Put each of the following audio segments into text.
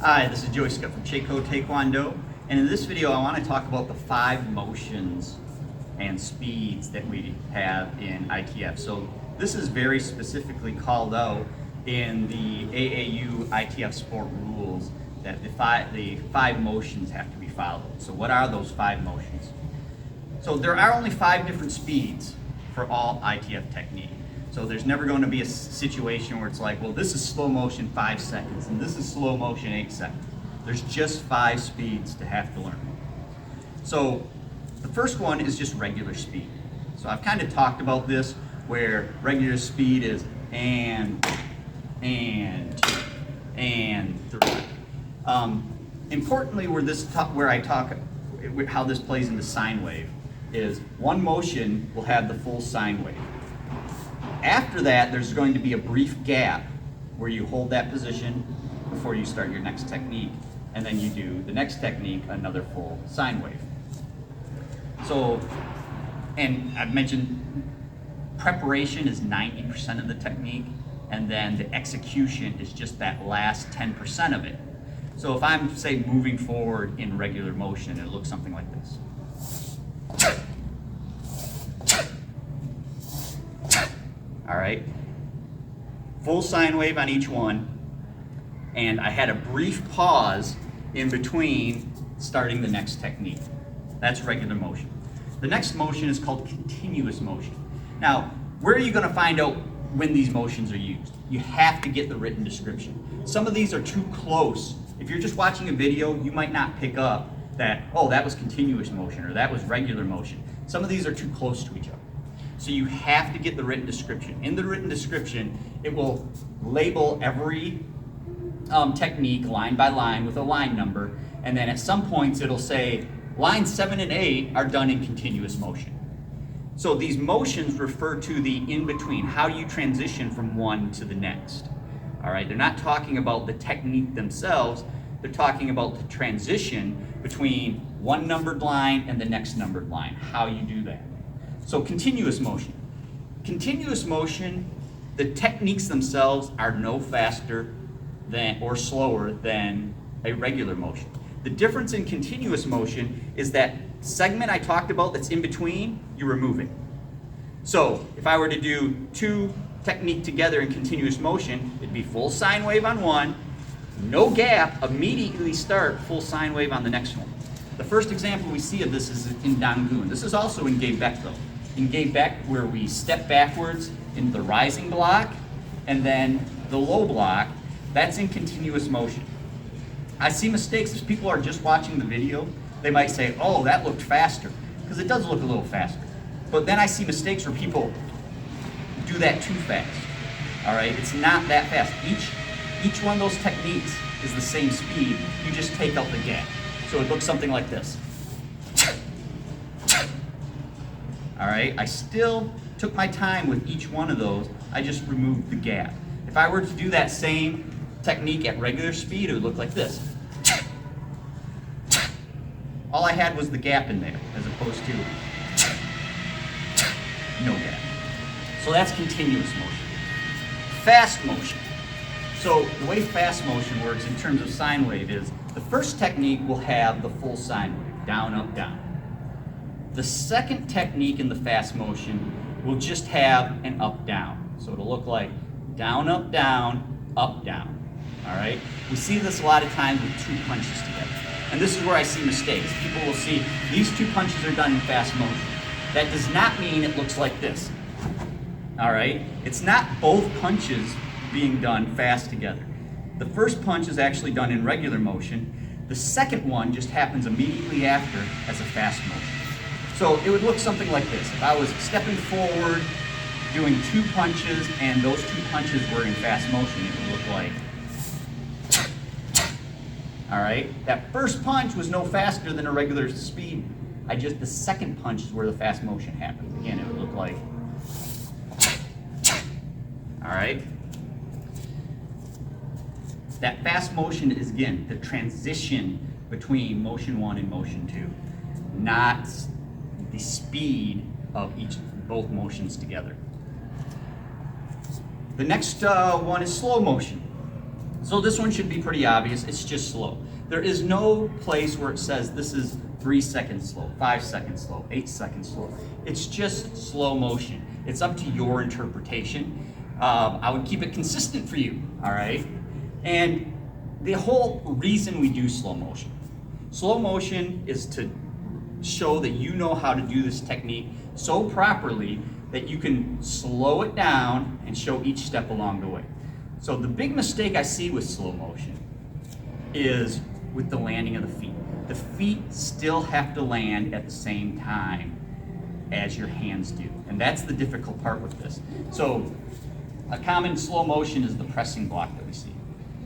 Hi, this is Joey Scott from Taekwon-Do, and in this video I want to talk about the 5 motions and speeds that we have in ITF. So this is very specifically called out in the AAU ITF sport rules that the five motions have to be followed. So what are those 5 motions? So there are only 5 different speeds for all ITF technique. So there's never going to be a situation where it's like, well, this is slow motion 5 seconds and this is slow motion 8 seconds. There's just 5 speeds to have to learn. So the first one is just regular speed. So I've kind of talked about this where regular speed is and 3. Importantly, where I talk how this plays into sine wave is one motion will have the full sine wave. After that, there's going to be a brief gap where you hold that position before you start your next technique, and then you do the next technique, another full sine wave. So, and I've mentioned preparation is 90% of the technique, and then the execution is just that last 10% of it. So if I'm, say, moving forward in regular motion, it looks something like this. All right, full sine wave on each one, and I had a brief pause in between starting the next technique. That's regular motion. The next motion is called continuous motion. Now, where are you going to find out when these motions are used? You have to get the written description. Some of these are too close. If you're just watching a video, you might not pick up that, oh, that was continuous motion or that was regular motion. Some of these are too close to each other. So you have to get the written description. In the written description, it will label every technique line by line with a line number, and then at some points it'll say lines 7 and 8 are done in continuous motion. So these motions refer to the in-between, how you transition from one to the next. All right, they're not talking about the technique themselves, they're talking about the transition between one numbered line and the next numbered line, how you do that. So continuous motion. Continuous motion, the techniques themselves are no faster than or slower than a regular motion. The difference in continuous motion is that segment I talked about that's in between, you remove it. So if I were to do 2 techniques together in continuous motion, it'd be full sine wave on one, no gap, immediately start full sine wave on the next one. The first example we see of this is in Dangun. This is also in Gaebek though. In Gaebek, where we step backwards into the rising block and then the low block, that's in continuous motion. I see mistakes if people are just watching the video. They might say, oh, that looked faster, because it does look a little faster. But then I see mistakes where people do that too fast. All right, it's not that fast. Each one of those techniques is the same speed. You just take out the gap. So it looks something like this. All right, I still took my time with each one of those. I just removed the gap. If I were to do that same technique at regular speed, it would look like this. All I had was the gap in there, as opposed to no gap. So that's continuous motion. Fast motion. So the way fast motion works in terms of sine wave is the first technique will have the full sine wave, down, up, down. The second technique in the fast motion will just have an up, down. So it'll look like down, up, down, up, down. All right? We see this a lot of times with 2 punches together. And this is where I see mistakes. People will see these 2 punches are done in fast motion. That does not mean it looks like this. All right? It's not both punches being done fast together. The first punch is actually done in regular motion. The second one just happens immediately after as a fast motion. So it would look something like this. If I was stepping forward, doing 2 punches, and those 2 punches were in fast motion, it would look like, all right? That first punch was no faster than a regular speed. The second punch is where the fast motion happens. Again, it would look like, all right? That fast motion is, again, the transition between motion 1 and motion 2, not the speed of both motions together. The next one is slow motion. So this one should be pretty obvious. It's just slow. There is no place where it says this is 3 seconds slow, 5 seconds slow, 8 seconds slow. It's just slow motion. It's up to your interpretation. I would keep it consistent for you, all right? And the whole reason we do slow motion is to show that you know how to do this technique so properly that you can slow it down and show each step along the way. So the big mistake I see with slow motion is with the landing of the feet. The feet still have to land at the same time as your hands do. And that's the difficult part with this. So a common slow motion is the pressing block that we see.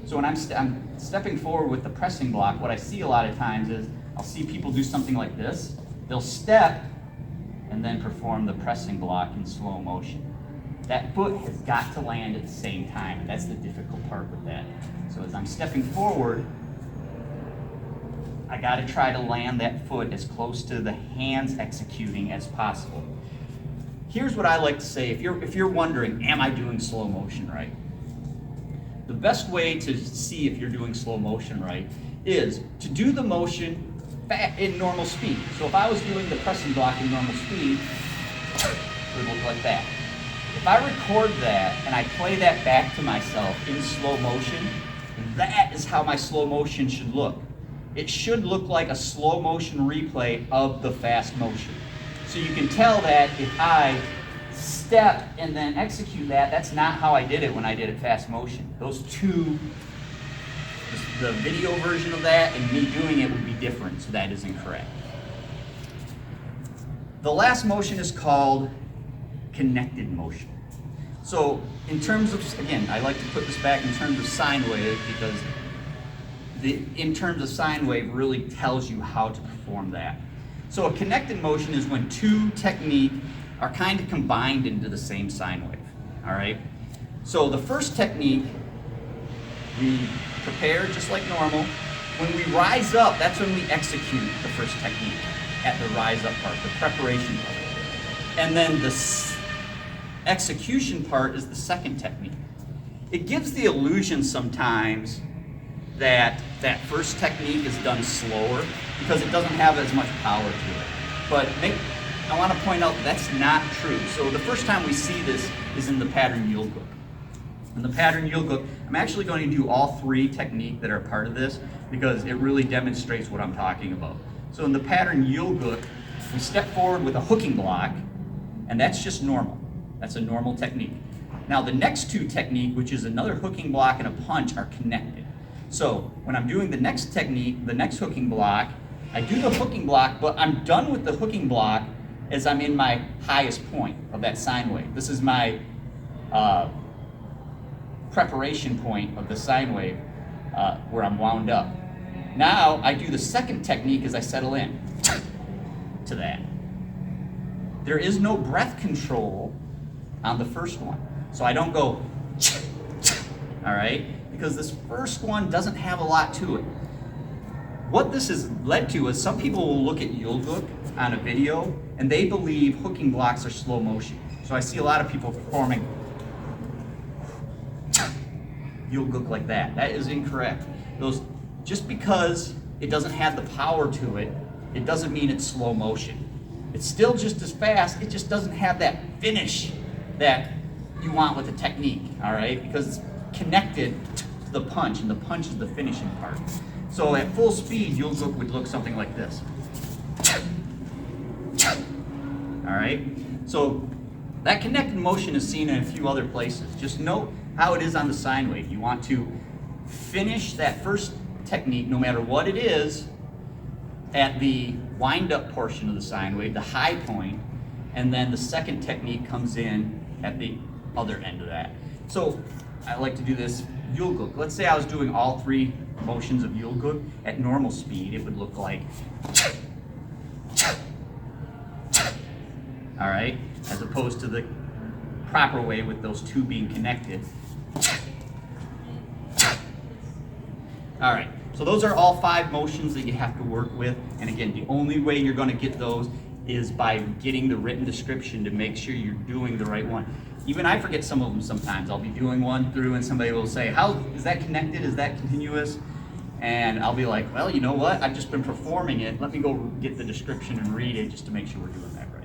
So when I'm stepping forward with the pressing block, what I see a lot of times is I'll see people do something like this. They'll step and then perform the pressing block in slow motion. That foot has got to land at the same time. That's the difficult part with that. So as I'm stepping forward, I got to try to land that foot as close to the hands executing as possible. Here's what I like to say, if you're wondering, am I doing slow motion right? The best way to see if you're doing slow motion right is to do the motion in normal speed. So if I was doing the pressing block in normal speed, it would look like that. If I record that and I play that back to myself in slow motion, that is how my slow motion should look. It should look like a slow motion replay of the fast motion. So you can tell that if I step and then execute that, that's not how I did it when I did it fast motion. Those two, the video version of that and me doing it would be different, so that is incorrect. The last motion is called connected motion. So in terms of, again, I like to put this back in terms of sine wave because in terms of sine wave really tells you how to perform that. So a connected motion is when two techniques are kind of combined into the same sine wave, all right? So the first technique, we prepare just like normal. When we rise up, that's when we execute the first technique at the rise up part, the preparation part. And then the execution part is the second technique. It gives the illusion sometimes that that first technique is done slower because it doesn't have as much power to it. But I want to point out that's not true. So the first time we see this is in the pattern yield hook. In the pattern yield hook, I'm actually going to do all three techniques that are part of this because it really demonstrates what I'm talking about. So in the pattern yield hook, we step forward with a hooking block, and that's just normal. That's a normal technique. Now the next two techniques, which is another hooking block and a punch, are connected. So when I'm doing the next technique, the next hooking block, I do the hooking block, but I'm done with the hooking block as I'm in my highest point of that sine wave. This is my preparation point of the sine wave where I'm wound up. Now I do the second technique as I settle in to that. There is no breath control on the first one. So I don't go, all right? Because this first one doesn't have a lot to it. What this has led to is some people will look at yield hook on a video and they believe hooking blocks are slow motion. So I see a lot of people performing yield hook like that. That is incorrect. Just because it doesn't have the power to it, it doesn't mean it's slow motion. It's still just as fast, it just doesn't have that finish that you want with the technique, all right? Because it's connected to the punch, and the punch is the finishing part. So at full speed, yield hook would look something like this. All right? So that connected motion is seen in a few other places. Just note how it is on the sine wave. You want to finish that first technique, no matter what it is, at the wind-up portion of the sine wave, the high point, and then the second technique comes in at the other end of that. So I like to do this yield hook. Let's say I was doing all three motions of yield hook at normal speed, it would look like, all right, as opposed to the proper way with those two being connected. All right, so those are all 5 motions that you have to work with. And again, the only way you're going to get those is by getting the written description to make sure you're doing the right one. Even I forget some of them sometimes. I'll be doing one through and somebody will say, how is that connected? Is that continuous? And I'll be like, well, you know what? I've just been performing it. Let me go get the description and read it just to make sure we're doing that right.